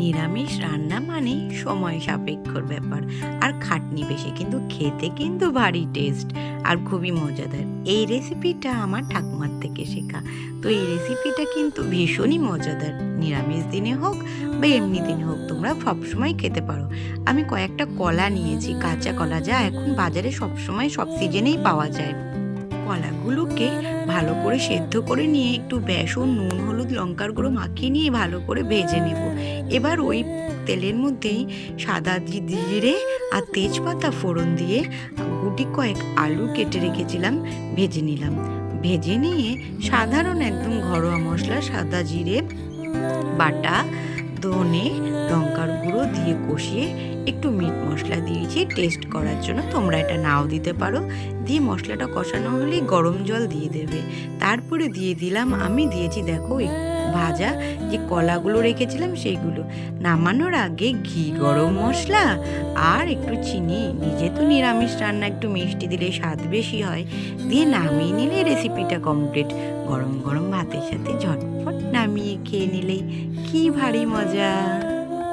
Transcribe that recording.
নিরামিষ রান্না মানে সময় সাপেক্ষর ব্যাপার আর খাটনি বেশি, কিন্তু খেতে কিন্তু ভারী টেস্ট আর খুবই মজাদার। এই রেসিপিটা আমার ঠাকুমার থেকে শেখা। তো এই রেসিপিটা কিন্তু ভীষণই মজাদার, নিরামিষ দিনে হোক বা এমনি দিনে হোক তোমরা সবসময় খেতে পারো। আমি কয়েকটা কলা নিয়েছি, কাঁচা কলা, যা এখন বাজারে সবসময় সব সিজনেই পাওয়া যায়। কলাগুলোকে ভালো করে সেদ্ধ করে নিয়ে একটু বেসন, নুন, হলুদ, লঙ্কার গুঁড়ো মাখিয়ে নিয়ে ভালো করে ভেজে নেব। এবার ওই তেলের মধ্যেই সাদা জিরে আর তেজপাতা ফোড়ন দিয়ে গুটি কয়েক আলু কেটে রেখেছিলাম ভেজে নিলাম। ভেজে নিয়ে সাধারণ একদম ঘরোয়া মশলা, সাদা জিরে বাটা, ধনে, লঙ্কার গুঁড়ো দিয়ে কষিয়ে একটু মিট মশলা দিয়েছি টেস্ট করার জন্য, তোমরা এটা নাও দিতে পারো। দিয়ে মশলাটা কষানো হলেই গরম জল দিয়ে দেবে। তারপরে দিয়ে দিলাম, আমি দিয়েছি দেখো এই ভাজা যে কলাগুলো রেখেছিলাম সেইগুলো। নামানোর আগে ঘি, গরম মশলা আর একটু চিনি, নিজে তো নিরামিষ রান্না একটু মিষ্টি দিলে স্বাদ বেশি হয়, দিয়ে নামিয়ে নিলে রেসিপিটা কমপ্লিট। গরম গরম ভাতের সাথে ঝটফট নামিয়ে খেয়ে নিলেই কি ভারী মজা।